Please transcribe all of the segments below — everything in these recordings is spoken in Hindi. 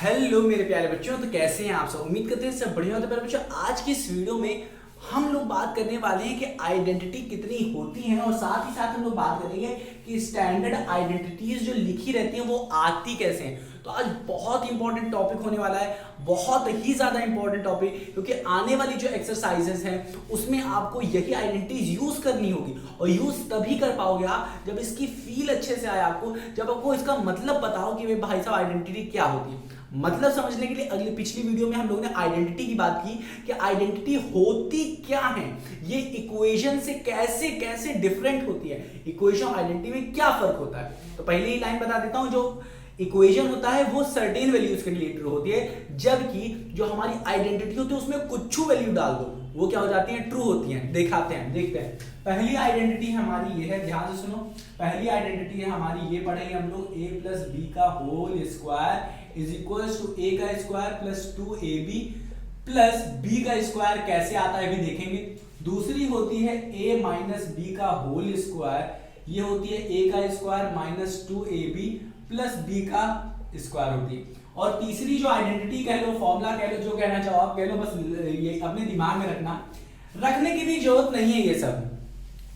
हेलो मेरे प्यारे बच्चों, तो कैसे हैं आप सब। उम्मीद करते हैं सब बढ़िया होते हैं। प्यारे बच्चों, आज की इस वीडियो में हम लोग बात करने वाले हैं कि आइडेंटिटी कितनी होती है, और साथ ही साथ हम लोग बात करेंगे कि स्टैंडर्ड आइडेंटिटीज जो लिखी रहती हैं वो आती कैसे हैं। तो आज बहुत इंपॉर्टेंट टॉपिक होने वाला है, बहुत ही ज्यादा इंपॉर्टेंट टॉपिक, क्योंकि आने वाली जो एक्सरसाइजेस हैं उसमें आपको यही आइडेंटिटीज यूज करनी होगी। और यूज तभी कर पाओगे आप जब इसकी फील अच्छे से आए आपको, जब आपको इसका मतलब बताओ कि भाई साहब आइडेंटिटी क्या होती है। मतलब समझने के लिए अगली पिछली वीडियो में हम लोगों ने आइडेंटिटी की बात की कि आइडेंटिटी होती क्या है, ये इक्वेशन से कैसे कैसे डिफरेंट होती है, इक्वेशन और आइडेंटिटी में क्या फर्क होता है। तो पहले ही लाइन बता देता हूं, जो इक्वेशन होता है वो सर्टेन वैल्यूज के लिए ट्रू होती है, जबकि जो हमारी आइडेंटिटी होती है उसमें कुछ वैल्यू डाल दो वो क्या हो जाती है, ट्रू होती है। दिखाते हैं, देखते हैं। पहली आइडेंटिटी हमारी ये है, ध्यान से सुनो। पहली आइडेंटिटी है हमारी, ये पढ़ेंगे हम लोग, a प्लस बी का whole square is equal to A का square plus 2ab plus B का स्क्वायर कैसे आता है भी देखेंगे। दूसरी होती है a माइनस बी का होल स्क्वायर, ये होती है a का square minus 2ab plus B का स्क्वायर होती है। और तीसरी जो आइडेंटिटी कह लो, फॉर्मूला कह लो, जो कहना चाहो आप कह लो, बस ये अपने दिमाग में रखना, रखने की भी जरूरत नहीं है ये सब।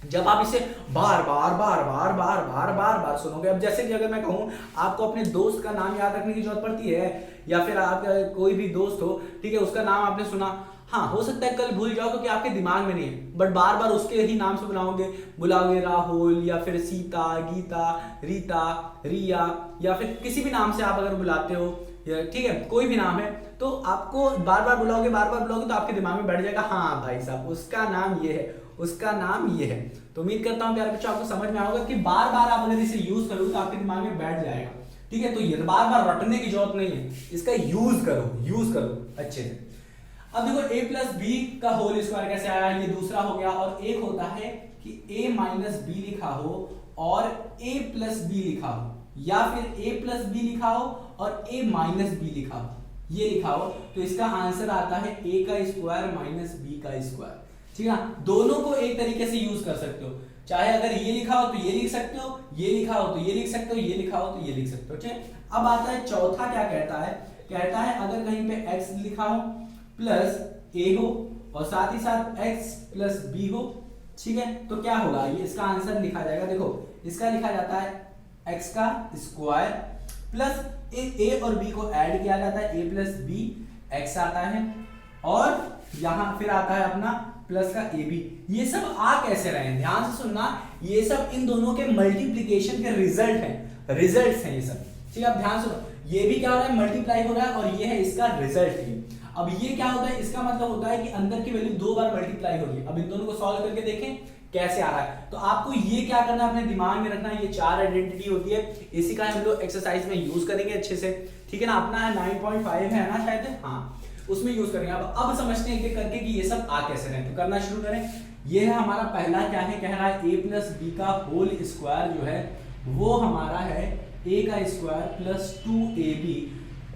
जब आप इसे बार बार बार बार बार बार बार बार सुनोगे, अब जैसे कि अगर मैं कहूं आपको अपने दोस्त का नाम याद रखने की जरूरत पड़ती है, या फिर आपका कोई भी दोस्त हो, ठीक है, उसका नाम आपने सुना, हाँ हो सकता है कल भूल जाओ क्योंकि आपके दिमाग में नहीं है, बट बार बार उसके ही नाम से बुलाओगे राहुल या फिर सीता, गीता, रीता, रिया, या फिर किसी भी नाम से आप अगर बुलाते हो, ठीक है, कोई भी नाम है, तो आपको बार बार बुलाओगे तो आपके दिमाग में बैठ जाएगा, हाँ भाई साहब उसका नाम ये है, उसका नाम ये है। तो उम्मीद करता हूं प्यारे बच्चों आपको समझ में आएगा कि बार बार आप अगर इसे यूज करोगे तो आपके दिमाग में बैठ जाएगा, ठीक है। तो ये बार बार रटने की जरूरत नहीं है, इसका यूज करो अच्छे से। अब देखो a प्लस बी का होल स्क्वायर कैसे आया, ये दूसरा हो गया। और एक होता है कि a माइनस बी लिखा हो और a प्लस बी लिखा हो, या फिर a प्लस बी लिखा हो और a माइनस बी लिखा हो, ये लिखा हो, तो इसका आंसर आता है a का स्क्वायर माइनस b का स्क्वायर, ठीक है। दोनों को एक तरीके से यूज कर सकते हो, चाहे अगर ये लिखा हो तो ये लिख सकते हो, ये लिखा हो तो ये लिख सकते हो, ये लिखा हो तो ये लिख सकते हो, ठीक है। अब आता है चौथा, क्या कहता है अगर कहीं पे x लिखा हो प्लस a हो और साथ ही साथ x प्लस b हो, ठीक है, तो क्या होगा, ये इसका आंसर लिखा जाएगा। देखो इसका लिखा जाता है x का स्क्वायर प्लस a और b को ऐड किया जाता है, a प्लस b x आता है, और यहां फिर आता है अपना प्लस का ab। ये सब आ कैसे रहे हैं, ध्यान से सुनना, ये सब इन दोनों के मल्टीप्लीकेशन के रिजल्ट्स हैं ये सब, ठीक है। अब ध्यान सुनो, ये भी क्या हो रहा है, मल्टीप्लाई हो रहा है, और ये है इसका रिजल्ट ही। अब ये क्या होता है, इसका मतलब होता है कि अंदर की वैल्यू दो बार मल्टीप्लाई होगी। अब इन दोनों को सॉल्व करके देखें कैसे आ रहा है। तो आपको ये क्या करना है, अपने दिमाग में रखना है, ये चार आइडेंटिटी होती है, इसी का हम लोग एक्सरसाइज में यूज करेंगे अच्छे से, ठीक है ना। अपना है 9.5 है ना शायद, हाँ उसमें यूज करेंगे। अब समझते हैं कि करके कि ये सब आ कैसे रहे, तो करना शुरू करें। ये है हमारा पहला, क्या है, कह रहा है a प्लस बी का होल स्क्वायर जो है वो हमारा है a का square plus 2ab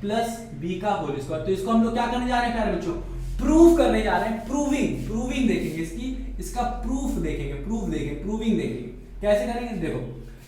plus b का होल स्क्वायर। तो इसको हम लोग क्या करने जा रहे हैं प्यारे बच्चों, प्रूफ करने जा रहे हैं, प्रूविंग देखेंगे, इसका प्रूफ देखेंगे, प्रूविंग देखेंगे कैसे करेंगे। देखो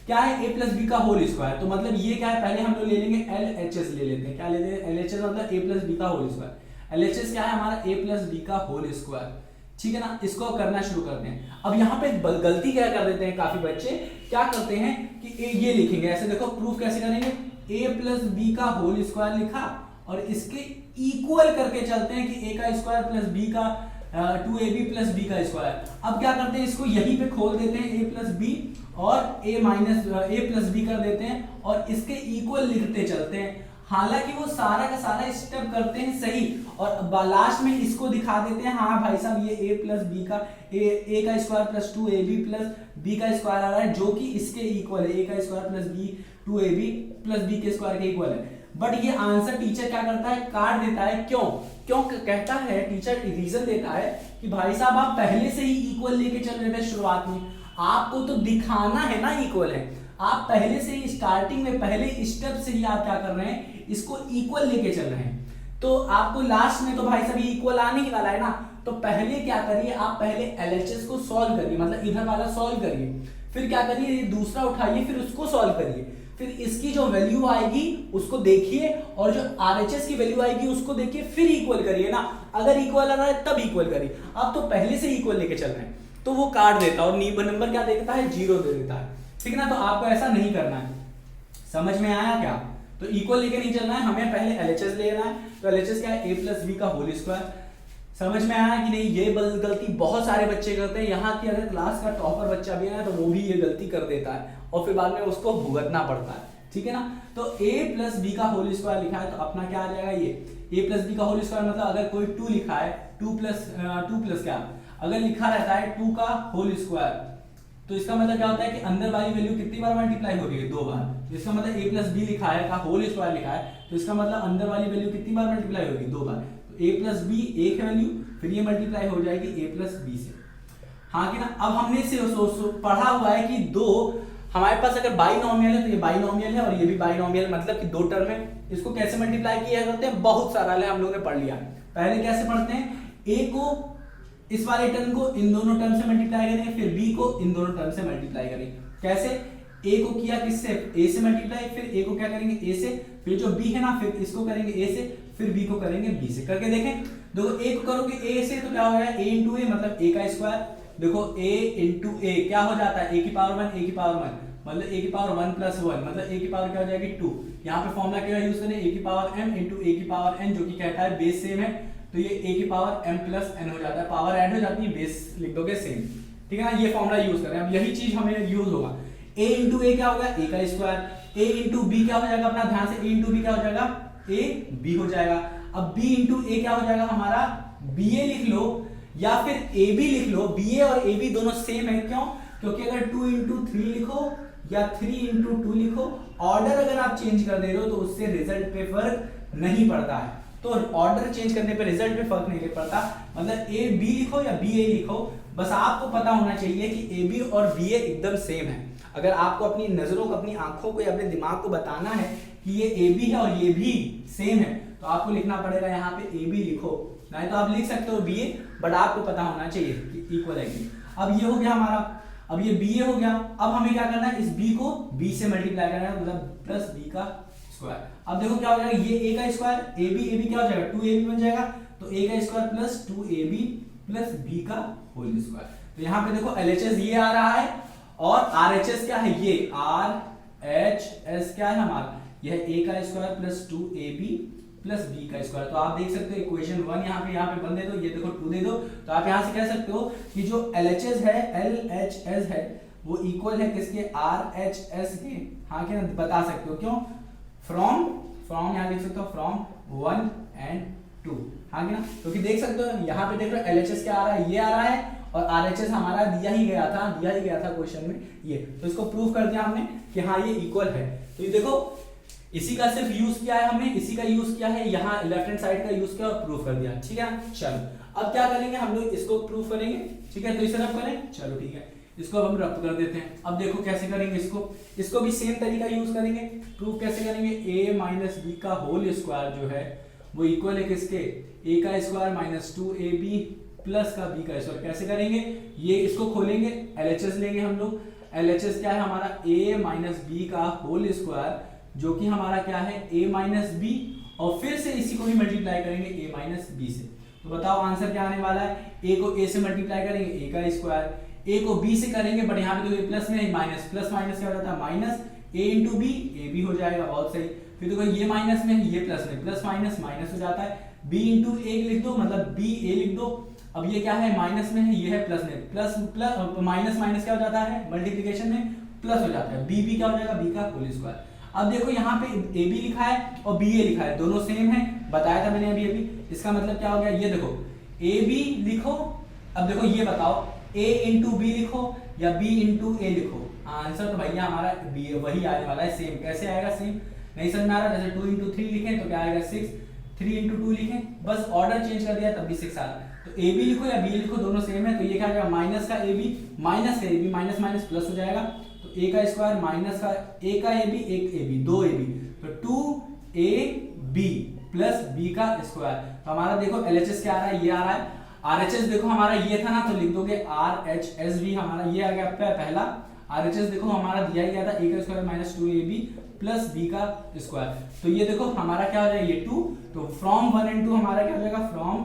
क्या है, a प्लस बी का होल स्क्वायर, तो मतलब ये क्या है, पहले हम लोग ले लेंगे LHS ले लेते हैं, क्या लेते हैं, LHS मतलब a प्लस बी का होल स्क्वायर। LHS क्या है हमारा, a प्लस बी का होल स्क्वायर, ठीक है ना। इसको करना शुरू करते हैं। अब यहाँ पे गलती क्या कर देते हैं काफी बच्चे, क्या करते हैं कि ये लिखेंगे ऐसे, देखो प्रूफ कैसे करेंगे, a प्लस बी का होल स्क्वायर लिखा और इसके इक्वल करके चलते हैं कि a का स्क्वायर प्लस b का 2ab प्लस b का स्क्वायर। अब क्या करते हैं, इसको यहीं पे खोल देते हैं a प्लस बी और a minus a plus B कर देते हैं और इसके इक्वल लिखते चलते हैं। हालांकि वो सारा का सारा स्टेप करते हैं सही, और लास्ट में इसको दिखा देते हैं, हाँ भाई साहब ये a प्लस बी का a का square plus 2ab plus b का स्क्वायर आ रहा है, जो कि इसके इक्वल है, a का square plus b 2ab plus b के स्क्वायर के इक्वल है। बट ये आंसर टीचर क्या करता है, काट देता है। क्यों कहता है टीचर, रीजन देता है कि भाई साहब आप पहले से ही इक्वल लेके चल रहे थे शुरुआत में, आपको तो दिखाना है ना इक्वल है, आप पहले से ही स्टार्टिंग में पहले स्टेप से ही आप क्या कर रहे हैं, इसको इक्वल लेके चल रहे हैं। तो आपको लास्ट में तो भाई साहब ये इक्वल आने ही वाला है ना, तो पहले क्या करिए, आप पहले LHS को सॉल्व करिए, मतलब इधर वाला सॉल्व करिए, फिर क्या करिए, ये दूसरा उठाइए, फिर उसको सॉल्व करिए, फिर इसकी जो वैल्यू आएगी उसको देखिए और जो आरएचएस की वैल्यू आएगी उसको देखिए, फिर इक्वल करिए ना। अगर इक्वल आ रहा है तब इक्वल करिए, आप तो पहले से इक्वल लेके चल रहे हैं तो वो काट देता और नंबर क्या दे देता है, 0 दे देता है, ठीक है ना। तो आपको ऐसा नहीं करना है, समझ में आया क्या? तो इक्वल लेके नहीं चलना है, हमें पहले एलएचएस लेना है। तो एलएचएस क्या है, a प्लस बी का होल स्क्वायर। समझ में आया कि नहीं? ये गलती बहुत सारे बच्चे करते हैं, यहाँ की अगर क्लास का टॉपर बच्चा भी है तो वो भी ये गलती कर देता है और फिर बाद में उसको भुगतना पड़ता है, ठीक है ना। तो a प्लस बी का होल स्क्वायर लिखा है तो अपना क्या आ जाएगा, ये a प्लस बी का होल स्क्वायर मतलब अगर कोई 2 लिखा है, 2 प्लस क्या, अगर लिखा रहता है 2 का होल स्क्वायर तो इसका मतलब क्या होता है कि अंदर वाली वैल्यू कितनी बार मल्टीप्लाई हो रही है, 2 बार। तो इसका मतलब a प्लस बी लिखा है का होल स्क्वायर लिखा है तो इसका मतलब अंदर वाली वैल्यू कितनी बार मल्टीप्लाई होगी, 2 बार। तो a प्लस बी एक है वैल्यू, फिर ये मल्टीप्लाई हो जाएगी a प्लस बी से, हाँ कि ना। अब हमने से पढ़ा हुआ है कि 2 हमारे पास अगर बाइनोमियल है तो ये बाइनोमियल है और ये भी बाइनोमियल, मतलब कि 2 टर्म है। इसको कैसे मल्टीप्लाई किया करते हैं, बहुत सारा हम लोगों ने पढ़ लिया। पहले कैसे पढ़ते हैं, a को इस वाले टर्म को इन दोनों टर्म से मल्टीप्लाई करेंगे, फिर b को इन दोनों टर्म से मल्टीप्लाई करेंगे। कैसे, a को किया किससे, a से मल्टीप्लाई, फिर a को क्या करेंगे a से, फिर जो b है ना फिर इसको करेंगे a से, फिर b को करेंगे b से। करके देखें, देखो a को करोगे a से तो क्या हो जाएगा, a इंटू a मतलब a का स्क्वायर। देखो a इंटू a क्या हो जाता है, a की पावर 1, a की पावर 1 मतलब a की पावर 1 प्लस 1 मतलब a की पावर क्या हो जाएगी 2। यहाँ पे फॉर्मूला क्या यूज करें, a की पावर m इंटू a की पावर n, जो कि कहता है बेस सेम है तो ये a की पावर m प्लस n हो जाता है, पावर ऐड हो जाती है, बेस लिख दोगे सेम, ठीक है ना। ये फॉर्मूला यूज करें, अब यही चीज हमें यूज होगा। a इंटू a क्या होगा, a का स्क्वायर, a इंटू b क्या हो जाएगा, अपना ध्यान से, a इंटू b क्या हो जाएगा, a b हो जाएगा। अब b इंटू a क्या हो जाएगा हमारा, ba लिख लो या फिर ab लिख लो, ba और ab दोनों सेम है, क्यों, क्योंकि अगर 2 इंटू 3 लिखो या 3 इंटू 2 लिखो, ऑर्डर अगर आप चेंज कर दे रहे हो तो उससे रिजल्ट पे फर्क नहीं पड़ता है। तो ऑर्डर चेंज करने पे रिजल्ट पे फर्क नहीं पड़ता, मतलब ए बी लिखो या बी ए लिखो, बस आपको पता होना चाहिए कि ए बी और बी ए एकदम सेम है। अगर आपको अपनी नजरों को, अपनी आंखों को या अपने दिमाग को बताना है कि ये ए बी है और ये भी सेम है तो आपको लिखना पड़ेगा यहाँ पे ए बी लिखो, नहीं तो आप लिख सकते हो बी ए, बट आपको पता होना चाहिए कि इक्वल है कि। अब ये हो गया हमारा, अब ये बी ए हो गया। अब हमें क्या करना है, इस बी को बी से मल्टीप्लाई करना है, मतलब प्लस बी का स्क्वायर। अब देखो क्या हो जाएगा, ये a का स्क्वायर, ए बी क्या हो जाएगा, 2ab बन जाएगा, तो a का square plus 2ab plus b का होल स्क्वायर। तो यहाँ पे देखो LHS ये आ रहा है और RHS क्या है, ये RHS क्या है हमारा, यह a का square plus 2ab plus b का स्क्वायर। तो आप देख सकते हो इक्वेशन 1 यहाँ पे बन दे दो, ये देखो 2 दे दो, तो आप यहाँ से कह सकते हो कि जो LHS है वो इक्वल है किसके, RHS के, हाँ क्या बता सकते हो, क्यों, फ्रॉम यहाँ देख सकते हो फ्रॉम 1 and 2, हाँ ना, क्योंकि देख सकते हो यहाँ पे देख रहे हो LHS क्या आ रहा है, ये आ रहा है और RHS हमारा दिया ही गया था क्वेश्चन में ये, तो इसको प्रूव कर दिया हमने कि हाँ ये इक्वल है। तो ये देखो इसी का सिर्फ यूज किया है हमने, इसी का यूज किया है, यहाँ लेफ्ट हैंड साइड का यूज किया और प्रूव कर दिया, ठीक है। चलो अब क्या करेंगे हम लोग, इसको प्रूव करेंगे, ठीक है। तो इसे रब करें, चलो ठीक है, इसको अब हम रब कर देते हैं। अब देखो कैसे करेंगे इसको भी सेम तरीका यूज करेंगे। प्रूफ कैसे करेंगे, a माइनस बी का होल स्क्वायर जो है वो इक्वल है किसके, a का स्क्वायर माइनस 2ab प्लस का b का स्क्वायर। कैसे करेंगे, ये इसको खोलेंगे, LHS लेंगे हम लोग, LHS क्या है हमारा, a माइनस बी का होल स्क्वायर, जो कि हमारा क्या है a माइनस बी, और फिर से इसी को भी मल्टीप्लाई करेंगे a माइनस बी से। तो बताओ आंसर क्या आने वाला है, a को a से मल्टीप्लाई करेंगे a का स्क्वायर, a को b से करेंगे, बट यहाँ पे देखो प्लस में माइनस, प्लस माइनस क्या हो जाता है minus, a into B, A B हो जाएगा, बहुत सही। फिर देखो ये माइनस में ये प्लस में, प्लस माइनस माइनस हो जाता है, b इंटू ए लिख दो मतलब b a लिख दो। अब ये क्या है, माइनस में है, ये है प्लस में, प्लस प्लस माइनस माइनस क्या हो जाता है, मल्टीप्लिकेशन में प्लस हो जाता है, b क्या हो जाएगा, b का होल स्क्वायर। अब देखो यहाँ पे ए बी लिखा है और बी ए लिखा है, दोनों सेम है, बताया था मैंने अभी। इसका मतलब क्या हो गया, ये देखो ए बी लिखो, अब देखो ये बताओ a इंटू बी लिखो या b इंटू ए लिखो, आंसर तो भैया हमारा b वही आने वाला है, सेम। कैसे आएगा सेम, नहीं समझ में आ रहा, जैसे 2 इंटू 3 लिखें तो क्या आएगा 6, 3 इंटू 2 लिखें, बस ऑर्डर चेंज कर दिया तब भी 6 आ रहा। तो ए बी लिखो या बी लिखो, दोनों सेम है, तो ये क्या आ जाएगा, माइनस का A B minus minus plus हो जाएगा, तो a का स्क्वायर माइनस का a का ए बी, एक ए बी, दो ए बी, तो 2ab प्लस b का स्क्वायर। तो हमारा देखो LHS क्या आ रहा है, ये आ रहा है, RHS देखो हमारा ये था ना, तो लिख दोगे RHS भी हमारा ये आ गया पहला, RHS देखो हमारा दिया ही गया था, a का square minus 2ab plus B का स्क्वायर। तो ये देखो हमारा क्या हो जाएगा, ये 2, तो फ्रॉम 1 and 2 हमारा क्या हो जाएगा, फ्रॉम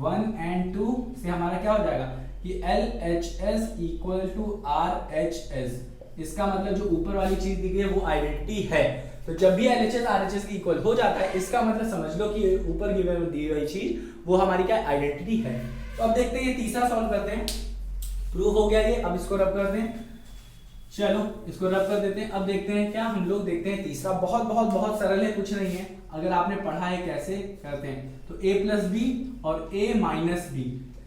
1 and 2 से हमारा क्या हो जाएगा कि LHS इक्वल टू RHS। इसका मतलब जो ऊपर वाली चीज दी गई है वो आइडेंटिटी है। तो जब भी LHS RHS की इक्वल हो जाता है, इसका मतलब समझ लो कि ऊपर दी गई चीज वो हमारी क्या आइडेंटिटी है। तो अब देखते हैं ये तीसरा सॉल्व करते हैं। प्रूफ हो गया ये, अब इसको रब करते हैं। चलो इसको रब कर देते हैं। अब देखते हैं क्या हम लोग देखते हैं तीसरा, बहुत बहुत बहुत सरल है, कुछ नहीं है। अगर आपने पढ़ा है कैसे करते हैं, तो a प्लस बी और a माइनस बी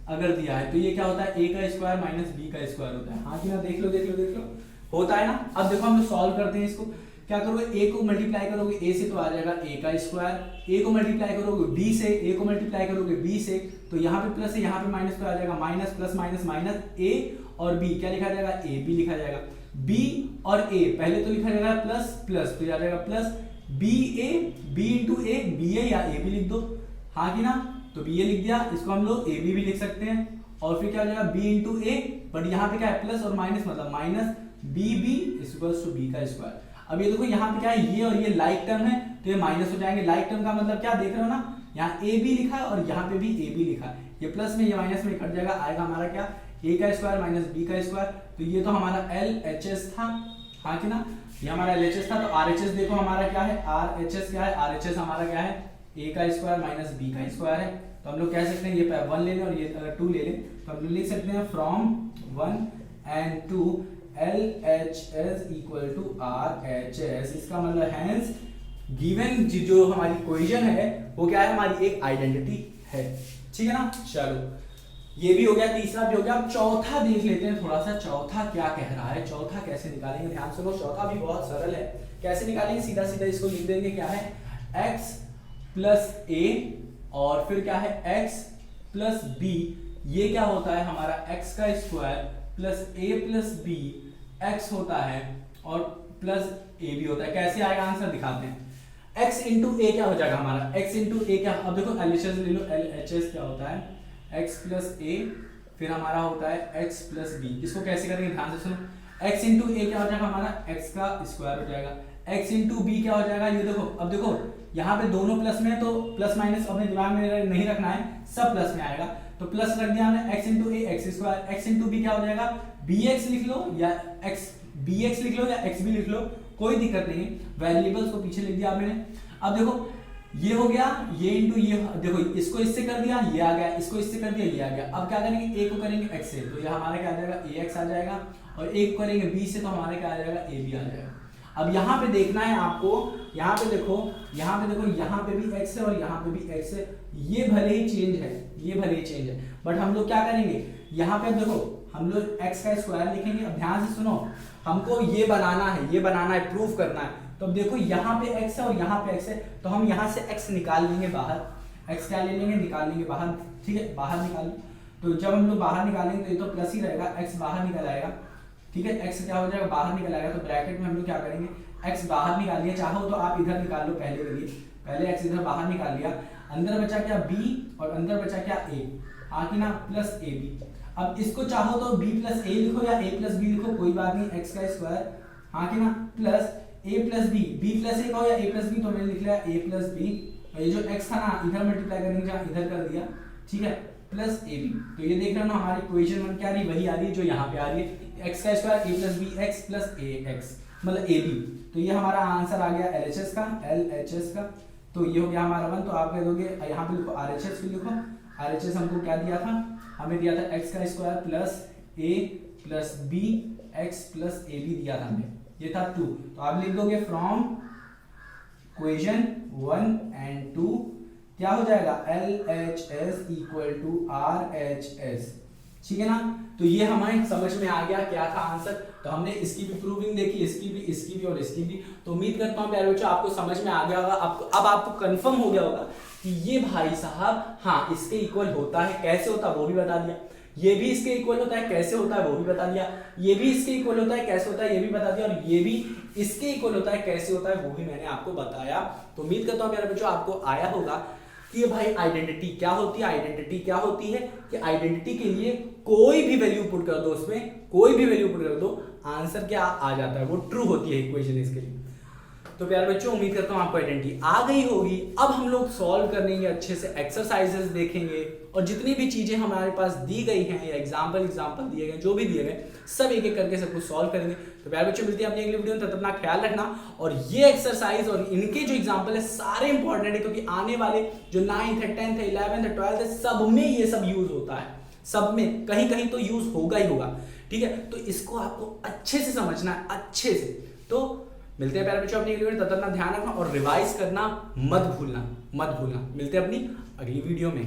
अगर दिया है तो ये क्या होता है, a का स्क्वायर माइनस b का स्क्वायर होता है। हाँ कि ना, देख लो देख लो देख लो, होता है ना। अब देखो हम लोग सॉल्व करते हैं इसको। क्या करोगे, a को मल्टीप्लाई करोगे a से तो आ जाएगा a का स्क्वायर, a को मल्टीप्लाई करोगे b से, a को मल्टीप्लाई करोगे b से, तो यहाँ पे प्लस है यहाँ पे माइनस, तो आ जाएगा minus plus minus minus a और b क्या लिखा जाएगा, a b लिखा जाएगा। b और a पहले तो लिखा जाएगा प्लस प्लस, तो आ जाएगा plus b a, b into a, b a या a b लिख दो। हाँ कि ना, तो b a लिख दिया, इसको हम लोग a b भी लिख सकते हैं। और फिर क्या हो जाएगा b इंटू a, बट यहाँ पे क्या है प्लस और माइनस, मतलब minus b b equals to b का स्क्वायर। अब ये देखो यहाँ पे क्या है, ये और ये लाइक टर्म है तो ये माइनस हो जाएंगे। लाइक टर्म का मतलब क्या देख रहे हो ना, यहाँ a b लिखा है और यहाँ पे भी a b लिखा है, ये प्लस में ये माइनस में कट जाएगा, आएगा हमारा क्या a का स्क्वायर माइनस b का स्क्वायर। तो ये तो हमारा LHS था, हाँ कि ना, ये हमारा LHS था। तो RHS देखो हमारा क्या है, RHS क्या है, RHS हमारा क्या है a का स्क्वायर माइनस b का स्क्वायर है। तो हम लोग कह सकते हैं ये 1 ले लें और ये अगर 2 ले लें तो हम लोग लिख सकते हैं from 1 and 2 LHS equal to RHS। इसका मतलब हैंस गिवन जो हमारी इक्वेशन है वो क्या है, हमारी एक आइडेंटिटी है। ठीक है ना, चलो ये भी हो गया, तीसरा भी हो गया। अब चौथा देख लेते हैं थोड़ा सा, चौथा क्या कह रहा है, चौथा कैसे निकालेंगे, ध्यान सुनो। चौथा भी बहुत सरल है, कैसे निकालेंगे, सीधा सीधा इसको लिख देंगे, क्या है x प्लस a और फिर क्या है x प्लस b। ये क्या होता है हमारा x का square plus a plus b, x होता है और प्लस a भी होता है। कैसे आएगा आंसर दिखाते हैं। x इंटू a क्या हो जाएगा हमारा, x इंटू a क्या, अब देखो LHS ले लो, LHS क्या होता है x प्लस a, फिर हमारा होता है x प्लस b। इसको कैसे करेंगे ध्यान से सुनो। x इंटू a क्या हो जाएगा हमारा, x का स्क्वायर हो जाएगा, x इंटू b क्या हो जाएगा, ये देखो। अब देखो यहाँ पे दोनों प्लस में है तो प्लस माइनस अपने दिमाग में नहीं रखना है, सब प्लस में आएगा। तो प्लस रख दिया हमने, x into a x square, x into b क्या हो जाएगा, bx लिख लो या bx लिख लो या x भी लिख लो, कोई दिक्कत नहीं है, वेरिएबल्स को पीछे लिख दिया मैंने। अब देखो ये हो गया, ये इंटू ये, देखो इसको इससे कर दिया ये आ गया, इसको इससे कर दिया ये आ गया। अब क्या करेंगे, a को करेंगे x से, तो ये हमारा क्या आ जाएगा ax आ जाएगा, और a को करेंगे b से तो हमारे क्या आ जाएगा ab आ जाएगा। अब यहाँ पे देखना है आपको, यहाँ पे देखो, यहाँ पे देखो, यहाँ पे भी x है और यहाँ पे भी x है। ये भले ही चेंज है, ये भले ही चेंज है, बट हम लोग क्या करेंगे, यहाँ पे देखो हम लोग x का स्क्वायर लिखेंगे। अब ध्यान से सुनो, हमको ये बनाना है, ये बनाना है, प्रूफ करना है। तो अब देखो यहाँ पे x है और यहाँ पे x है, तो हम यहाँ से x निकाल लेंगे बाहर, x क्या ले लेंगे, निकाल लेंगे बाहर। ठीक है, बाहर निकाल, तो जब हम लोग बाहर निकालेंगे तो ये तो प्लस ही रहेगा, x बाहर निकल आएगा। ठीक है, x क्या हो जाएगा, बाहर निकल आएगा। तो ब्रैकेट में हम लोग क्या करेंगे, x बाहर निकाल लिया, चाहो तो आप इधर निकाल लो पहले के लिए, पहले x इधर बाहर निकाल लिया, अंदर बचा क्या b और अंदर बचा क्या a, हाँ कि ना, प्लस ab। अब इसको चाहो तो b प्लस a लिखो या a प्लस b लिखो, कोई बात नहीं, x का स्क्वायर, हाँ कि ना, plus a plus b plus a कहो या a प्लस b, तो मैंने लिख लिया a प्लस b, और ये जो x था ना इधर मल्टीप्लाई करेंगे, जहाँ इधर कर दिया, ठीक है, प्लस ab। तो ये देख रहे हो ना, हमारी इक्वेशन वन क्या आ रही, वही आ रही है जो यहाँ पे आ रही है, x का square a plus b x plus ax मतलब ab। तो ये हमारा आंसर आ गया LHS का। तो ये हो गया हमारा वन। तो आप कह दोगे यहाँ पे लिखो RHS भी लिखो, RHS हमको क्या दिया था, हमें दिया था x का square plus a plus b x plus ab दिया था हमें, ये था 2। तो आप लिख दोगे फ्रॉम इक्वेशन 1 and 2 क्या हो जाएगा, LHS इक्वल टू RHS। ठीक है ना, तो ये हमारे समझ में आ गया क्या था आंसर। तो हमने इसकी भी प्रूविंग देखी, इसकी भी और इसकी भी। तो उम्मीद करता हूँ प्यारे बच्चों आपको समझ में आ गया होगा, अब आपको कंफर्म हो गया होगा कि ये भाई साहब हाँ इसके इक्वल होता है, कैसे होता है वो भी बता दिया, ये भी इसके इक्वल होता है कैसे होता है वो भी बता दिया, ये भी इसके इक्वल होता है कैसे होता है ये भी बता दिया, और ये भी इसके इक्वल होता है कैसे होता है वो भी मैंने आपको बताया। तो उम्मीद करता हूँ प्यारे बच्चों आपको आया होगा कि भाई आइडेंटिटी क्या होती है, आइडेंटिटी क्या होती है कि आइडेंटिटी के लिए कोई भी वैल्यू पुट कर दो, उसमें कोई भी वैल्यू पुट कर दो, आंसर क्या आ जाता है, वो ट्रू होती है इक्वेशन इसके लिए। तो प्यारे बच्चों उम्मीद करता हूँ आपको आइडेंटिटी आ गई होगी। अब हम लोग सॉल्व करेंगे अच्छे से, एक्सरसाइजेस देखेंगे और जितनी भी चीजें हमारे पास दी गई हैं या एग्जाम्पल दिए गए, जो भी दिए गए, सब एक एक करके सब कुछ सॉल्व करेंगे। तो प्यारे बच्चों मिलते हैं अपनी अगली वीडियो में, तब तक अपना ख्याल रखना। और ये एक्सरसाइज और इनके जो एग्जाम्पल है सारे इंपॉर्टेंट है, क्योंकि आने वाले जो 9th है, 10th है, 11th है, 12th है, सब में ये सब यूज होता है, सब में कहीं कहीं तो यूज होगा ही होगा। ठीक है, तो इसको आपको अच्छे से समझना है, अच्छे से। तो मिलते हैं प्यारे बच्चों अपनी अगली वीडियो, तब तक अपना ध्यान रखना और रिवाइज करना मत भूलना। मिलते हैं अपनी अगली वीडियो में।